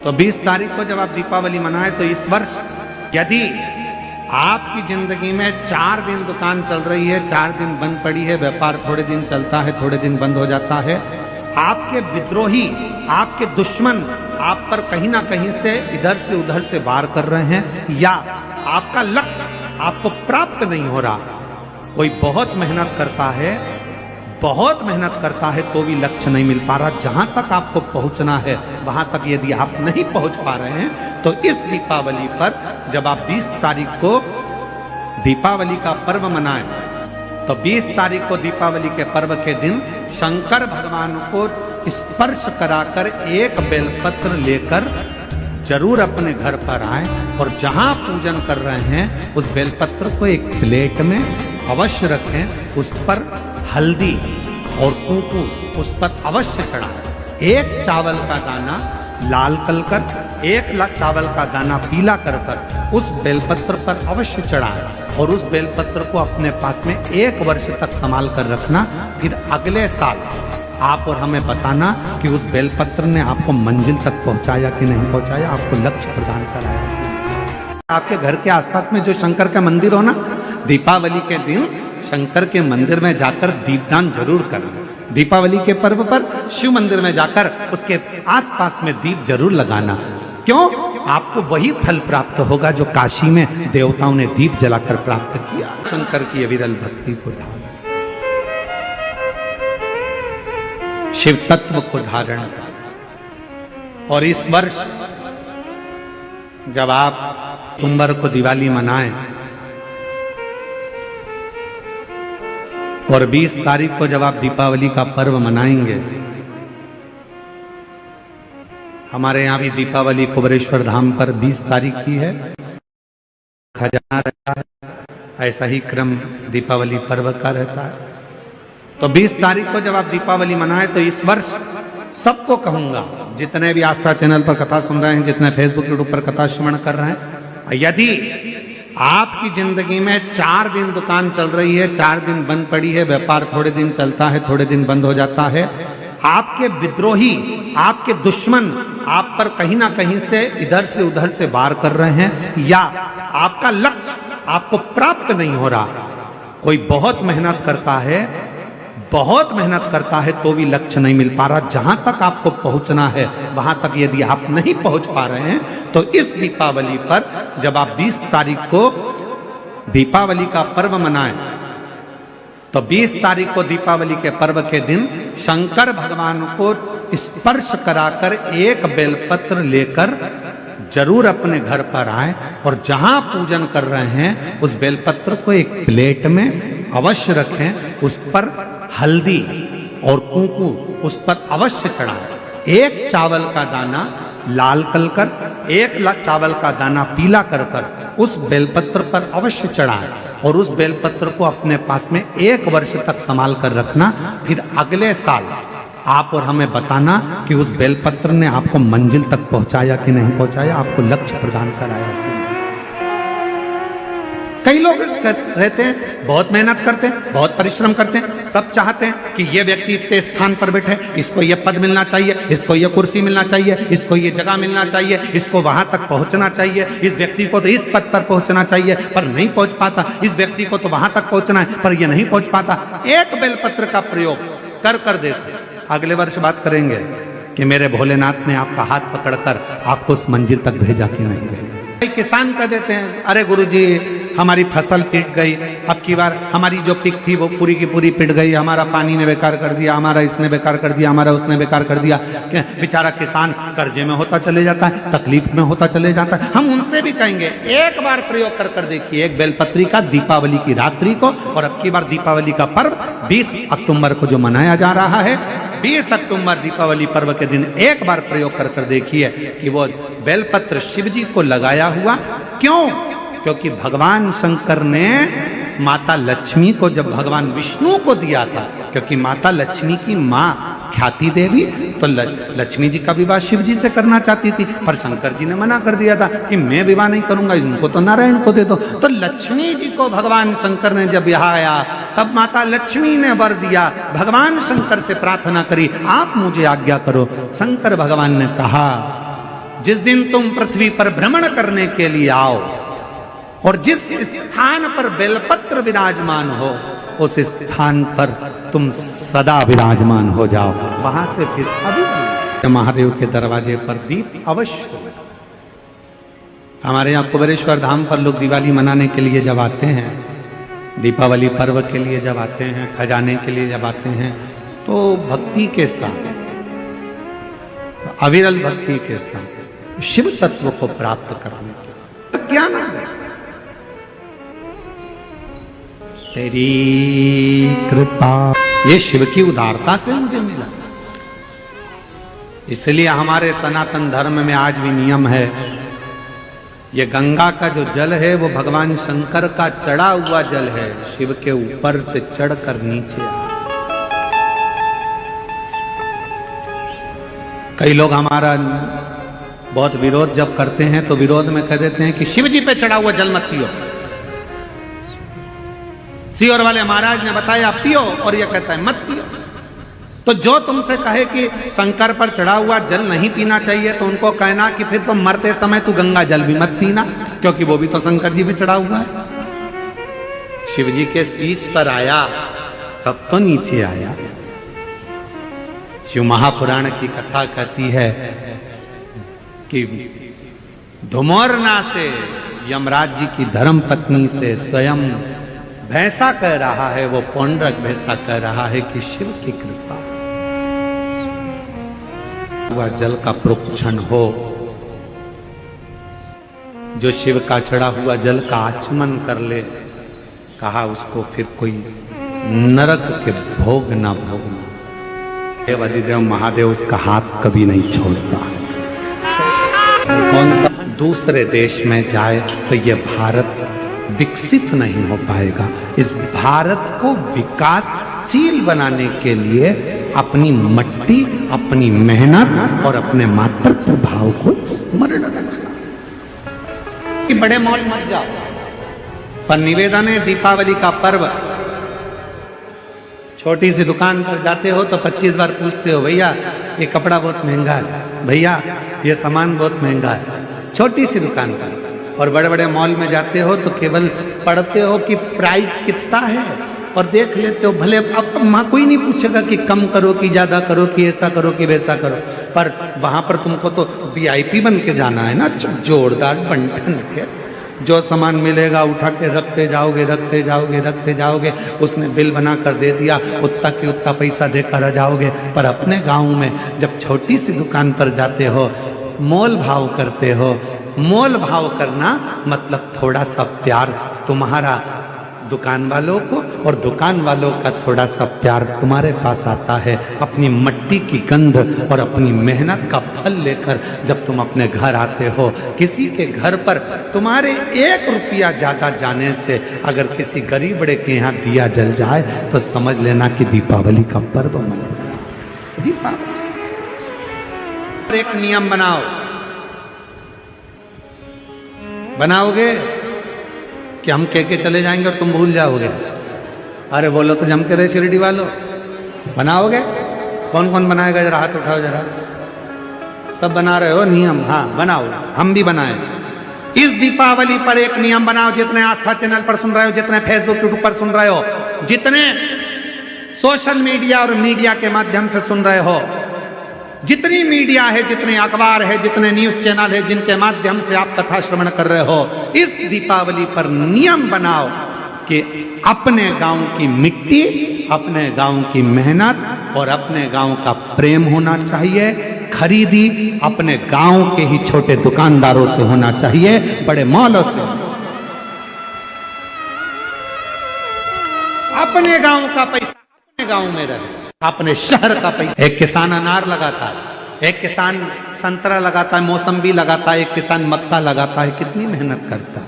तो 20 तारीख को जब आप दीपावली मनाए तो इस वर्ष यदि आपकी जिंदगी में 4 दिन दुकान चल रही है, 4 दिन बंद पड़ी है, व्यापार थोड़े दिन चलता है, थोड़े दिन बंद हो जाता है, आपके विद्रोही, आपके दुश्मन आप पर कहीं ना कहीं से इधर से उधर से वार कर रहे हैं, या आपका लक्ष्य आपको प्राप्त नहीं हो रहा, कोई बहुत मेहनत करता है, बहुत मेहनत करता है तो भी लक्ष्य नहीं मिल पा रहा, जहां तक आपको पहुंचना है वहां तक यदि आप नहीं पहुंच पा रहे हैं, तो इस दीपावली पर जब आप 20 तारीख को दीपावली का पर्व मनाएं, तो 20 तारीख को दीपावली के पर्व के दिन शंकर भगवान को स्पर्श कराकर एक बेलपत्र लेकर जरूर अपने घर पर आए और जहां पूजन कर रहे हैं उस बेलपत्र को एक प्लेट में अवश्य रखें, उस पर हल्दी और कुंकू उस पर अवश्य चढ़ाएं। एक चावल का दाना लाल कर, एक चावल का दाना पीला कर उस बेलपत्र पर अवश्य चढ़ाएं और उस बेलपत्र को अपने पास में 1 वर्ष तक संभाल कर रखना। फिर अगले साल आप और हमें बताना कि उस बेलपत्र ने आपको मंजिल तक पहुंचाया कि नहीं पहुंचाया, आपको लक्ष्य प्रदान कराया। आपके घर के आसपास में जो शंकर का मंदिर हो ना, दीपावली के दिन शंकर के मंदिर में जाकर दीपदान जरूर करना। दीपावली के पर्व पर शिव मंदिर में जाकर उसके आसपास में दीप जरूर लगाना। क्यों? आपको वही फल प्राप्त होगा जो काशी में देवताओं ने दीप जलाकर प्राप्त किया। शंकर की अविरल भक्ति को धारण, शिव तत्व को धारण कर। और इस वर्ष जब आप अक्टूबर को दिवाली मनाएं और 20 तारीख को जब आप दीपावली का पर्व मनाएंगे, हमारे यहाँ भी दीपावली कुबेरेश्वर धाम पर 20 तारीख की है, खजाना रहता है, ऐसा ही क्रम दीपावली पर्व का रहता है। तो 20 तारीख को जब आप दीपावली मनाएं तो इस वर्ष सबको कहूंगा, जितने भी आस्था चैनल पर कथा सुन रहे हैं, जितने फेसबुक यूट्यूब पर कथा श्रवण कर रहे हैं, यदि आपकी जिंदगी में 4 दिन दुकान चल रही है, 4 दिन बंद पड़ी है, व्यापार थोड़े दिन चलता है, थोड़े दिन बंद हो जाता है, आपके विद्रोही, आपके दुश्मन आप पर कहीं ना कहीं से इधर से उधर से वार कर रहे हैं, या आपका लक्ष्य आपको प्राप्त नहीं हो रहा, कोई बहुत मेहनत करता है, बहुत मेहनत करता है तो भी लक्ष्य नहीं मिल पा रहा, जहां तक आपको पहुंचना है वहां तक यदि आप नहीं पहुंच पा रहे हैं, तो इस दीपावली पर जब आप 20 तारीख को दीपावली का पर्व मनाएं, तो 20 तारीख को दीपावली के पर्व के दिन शंकर भगवान को स्पर्श कराकर एक बेलपत्र लेकर जरूर अपने घर पर आए और जहां पूजन कर रहे हैं उस बेलपत्र को एक प्लेट में अवश्य रखें, उस पर हल्दी और कुंकू उस पर अवश्य चढ़ाएं। एक चावल का दाना लाल कर, एक चावल का दाना पीला कर उस बेलपत्र पर अवश्य चढ़ाएं और उस बेलपत्र को अपने पास में 1 वर्ष तक संभाल कर रखना। फिर अगले साल आप और हमें बताना कि उस बेलपत्र ने आपको मंजिल तक पहुंचाया कि नहीं पहुंचाया, आपको लक्ष्य प्रदान कराया। कई लोग रहते हैं, बहुत मेहनत करते हैं, बहुत परिश्रम करते हैं, सब चाहते हैं कि ये व्यक्ति इतने स्थान पर बैठे, इसको ये पद मिलना चाहिए, इसको ये कुर्सी मिलना चाहिए, इसको ये जगह मिलना चाहिए, इसको वहां तक पहुंचना चाहिए, इस व्यक्ति को तो इस पद पर पहुंचना चाहिए पर नहीं पहुंच पाता, इस व्यक्ति को तो वहां तक पहुंचना है पर ये नहीं पहुंच पाता। एक बेलपत्र का प्रयोग कर देते, अगले वर्ष बात करेंगे कि मेरे भोलेनाथ ने आपका हाथ पकड़कर आपको उस मंजिल तक भेजा कि नहीं भेजा। किसान कह देते हैं, अरे गुरुजी हमारी फसल पिट गई, अब की बार हमारी जो पिक थी वो पूरी की पूरी पिट गई, हमारा पानी ने बेकार कर दिया, हमारा इसने बेकार कर दिया, हमारा उसने बेकार कर दिया। बेचारा किसान कर्जे में होता चले जाता है, तकलीफ में होता चले जाता है। हम उनसे भी कहेंगे एक बार प्रयोग कर देखिए, एक बेलपत्री का दीपावली की रात्रि को, और अब की बार दीपावली का पर्व 20 अक्टूबर को जो मनाया जा रहा है, 20 अक्टूबर दीपावली पर्व के दिन एक बार प्रयोग कर देखिए कि वो बेलपत्र शिव जी को लगाया हुआ। क्यों? क्योंकि भगवान शंकर ने माता लक्ष्मी को जब भगवान विष्णु को दिया था, क्योंकि माता लक्ष्मी की माँ ख्याति देवी तो लक्ष्मी जी का विवाह शिव जी से करना चाहती थी, पर शंकर जी ने मना कर दिया था कि मैं विवाह नहीं करूंगा, इनको तो नारायण को दे दो। तो लक्ष्मी जी को भगवान शंकर ने जब यहाँ आया तब माता लक्ष्मी ने वर दिया, भगवान शंकर से प्रार्थना करी, आप मुझे आज्ञा करो। शंकर भगवान ने कहा, जिस दिन तुम पृथ्वी पर भ्रमण करने के लिए आओ और जिस स्थान पर बेलपत्र विराजमान हो उस स्थान पर तुम सदा विराजमान हो जाओ। वहां से फिर अभी महादेव के दरवाजे पर दीप अवश्य। हमारे यहाँ कुबेरेश्वर धाम पर लोग दिवाली मनाने के लिए जब आते हैं, दीपावली पर्व के लिए जब आते हैं, खजाने के लिए जब आते हैं, तो भक्ति के साथ, अविरल भक्ति के साथ शिव तत्व को प्राप्त करने के क्या नाम है? तेरी कृपा, ये शिव की उदारता से मुझे मिला। इसलिए हमारे सनातन धर्म में आज भी नियम है, ये गंगा का जो जल है वो भगवान शंकर का चढ़ा हुआ जल है, शिव के ऊपर से चढ़कर नीचे आ। कई लोग हमारा बहुत विरोध जब करते हैं तो विरोध में कह देते हैं कि शिव जी पे चढ़ा हुआ जल मत पियो। सीहोर वाले महाराज ने बताया पियो, और ये कहता है मत पियो। तो जो तुमसे कहे कि शंकर पर चढ़ा हुआ जल नहीं पीना चाहिए, तो उनको कहना कि फिर तो मरते समय तू गंगा जल भी मत पीना, क्योंकि वो भी तो शंकर जी पे चढ़ा हुआ है। शिव जी के शीश पर आया तब तो नीचे आया। शिव महापुराण की कथा कहती है कि धुमोरना से, यमराज जी की धर्म पत्नी से स्वयं भैंसा कह रहा है, वो पौंड्रक भैंसा कह रहा है कि शिव की कृपा हुआ जल का प्रोक्षण हो। जो शिव का चढ़ा हुआ जल का आचमन कर ले, कहा उसको फिर कोई नरक के भोग ना भोगना। देव अधिदेव महादेव उसका हाथ कभी नहीं छोड़ता। कौन सा दूसरे देश में जाए तो ये भारत विकसित नहीं हो पाएगा। इस भारत को विकासशील बनाने के लिए अपनी मट्टी, अपनी मेहनत और अपने मातृत्व भाव को स्मरण रखना। कि बड़े मॉल मत जाओ, पर निवेदन है दीपावली का पर्व, छोटी सी दुकान पर जाते हो तो 25 बार पूछते हो, भैया ये कपड़ा बहुत महंगा है, भैया ये सामान बहुत महंगा है, छोटी सी दुकान पर। और बड़े बड़े मॉल में जाते हो तो केवल पढ़ते हो कि प्राइस कितना है और देख लेते हो। भले अब वहां कोई नहीं पूछेगा कि कम करो कि ज्यादा करो कि ऐसा करो कि वैसा करो, पर वहां पर तुमको तो VIP बन के जाना है ना, जोरदार बंटन के। जो सामान मिलेगा उठा के रखते जाओगे, रखते जाओगे, रखते जाओगे। उसने बिल बना कर दे दिया, उतना के उतना पैसा देकर आ जाओगे। पर अपने गाँव में जब छोटी सी दुकान पर जाते हो, मोल भाव करते हो। मोल भाव करना मतलब थोड़ा सा प्यार तुम्हारा दुकान वालों को, और दुकान वालों का थोड़ा सा प्यार तुम्हारे पास आता है। अपनी मट्टी की गंध और अपनी मेहनत का फल लेकर जब तुम अपने घर आते हो, किसी के घर पर तुम्हारे 1 रुपया ज्यादा जाने से अगर किसी गरीब बड़े के यहाँ दिया जल जाए तो समझ लेना कि दीपावली का पर्व मन गया। दीपावली एक नियम बनाओगे कि हम कह चले जाएंगे और तुम भूल जाओगे। अरे बोलो तो जम के रहे शिरडी वालों, बनाओगे? कौन कौन बनाएगा? जरा हाथ उठाओ जरा। सब बना रहे हो नियम? हाँ बनाओ, हम भी बनाए। इस दीपावली पर एक नियम बनाओ। जितने आस्था चैनल पर सुन रहे हो, जितने फेसबुक यूट्यूब पर सुन रहे हो, जितने सोशल मीडिया और मीडिया के माध्यम से सुन रहे हो, जितनी मीडिया है, जितने अखबार है, जितने न्यूज चैनल है, जिनके माध्यम से आप कथा श्रवण कर रहे हो, इस दीपावली पर नियम बनाओ कि अपने गांव की मिट्टी, अपने गांव की मेहनत और अपने गांव का प्रेम होना चाहिए। खरीदी अपने गांव के ही छोटे दुकानदारों से होना चाहिए, बड़े मॉलों से। अपने गांव का पैसा अपने गांव में रहे, अपने शहर का पैसा। एक किसान अनार लगाता है, एक किसान संतरा लगाता है, मौसम्बी लगाता है, एक किसान मक्का लगाता है। कितनी मेहनत करता है।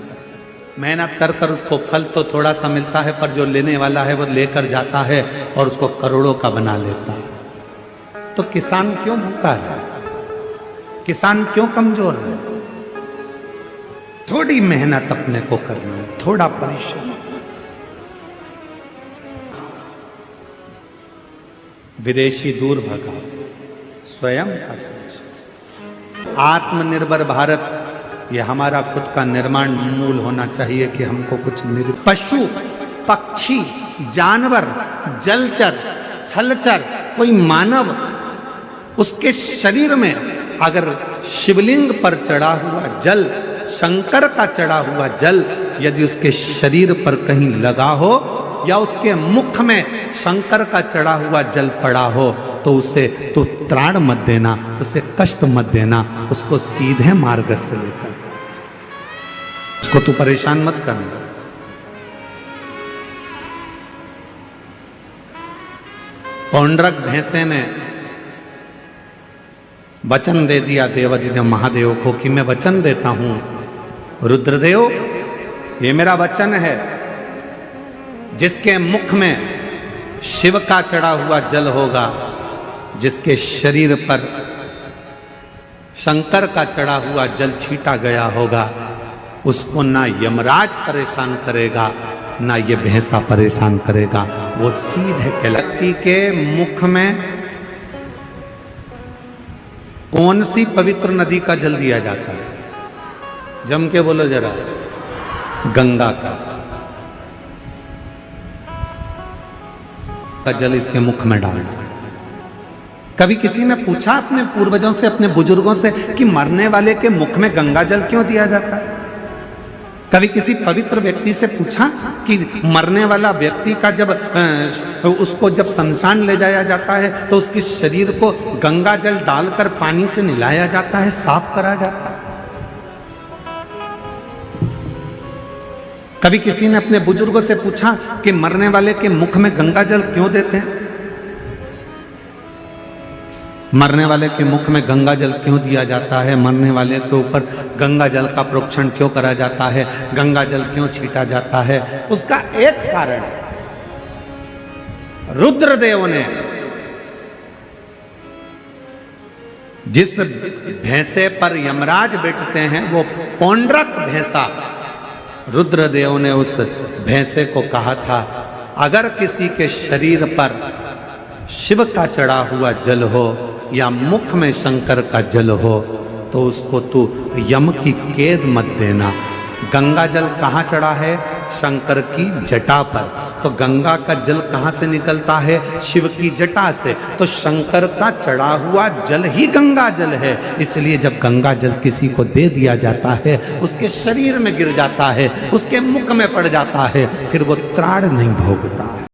मेहनत कर कर उसको फल तो थोड़ा सा मिलता है, पर जो लेने वाला है वो लेकर जाता है और उसको करोड़ों का बना लेता है। तो किसान क्यों भूखा है? किसान क्यों कमजोर है? थोड़ी मेहनत अपने को करना है, थोड़ा परिश्रम। विदेशी दूर भगाओ, स्वयं का सोच। आत्मनिर्भर भारत, ये हमारा खुद का निर्माण मूल होना चाहिए कि हमको कुछ पशु पक्षी जानवर जलचर थलचर कोई मानव उसके शरीर में अगर शिवलिंग पर चढ़ा हुआ जल, शंकर का चढ़ा हुआ जल यदि उसके शरीर पर कहीं लगा हो या उसके मुख में शंकर का चढ़ा हुआ जल पड़ा हो तो उसे तो त्राण मत देना, उसे कष्ट मत देना, उसको सीधे मार्ग से लेकर उसको तू परेशान मत करना। पौंड्रक भैंसे ने वचन दे दिया देवाधिदेव महादेव को कि मैं वचन देता हूं रुद्रदेव, ये मेरा वचन है, जिसके मुख में शिव का चढ़ा हुआ जल होगा, जिसके शरीर पर शंकर का चढ़ा हुआ जल छीटा गया होगा, उसको ना यमराज परेशान करेगा ना ये भैंसा परेशान करेगा, वो सीधे व्यक्ति के मुख में कौन सी पवित्र नदी का जल दिया जाता है? जम के बोलो जरा। गंगा का जल इसके मुख में डाल दो। कभी किसी ने पूछा अपने पूर्वजों से, अपने बुजुर्गों से कि मरने वाले के मुख में गंगा जल क्यों दिया जाता है? कभी किसी पवित्र व्यक्ति से पूछा कि मरने वाला व्यक्ति का जब उसको जब शमशान ले जाया जाता है तो उसके शरीर को गंगा जल डालकर पानी से नहलाया जाता है, साफ करा जाता है? कभी किसी ने अपने बुजुर्गों से पूछा कि मरने वाले के मुख में गंगा जल क्यों देते हैं? मरने वाले के मुख में गंगा जल क्यों दिया जाता है? मरने वाले के ऊपर गंगा जल का प्रोक्षण क्यों करा जाता है? गंगा जल क्यों छीटा जाता है? उसका एक कारण रुद्रदेव ने जिस भैंसे पर यमराज बैठते हैं वो पौंड्रक भैंसा, रुद्रदेव ने उस भैंसे को कहा था अगर किसी के शरीर पर शिव का चढ़ा हुआ जल हो या मुख में शंकर का जल हो तो उसको तू यम की कैद मत देना। गंगा जल कहाँ चढ़ा है? शंकर की जटा पर। तो गंगा का जल कहाँ से निकलता है? शिव की जटा से। तो शंकर का चढ़ा हुआ जल ही गंगा जल है। इसलिए जब गंगा जल किसी को दे दिया जाता है, उसके शरीर में गिर जाता है, उसके मुख में पड़ जाता है, फिर वो त्राण नहीं भोगता।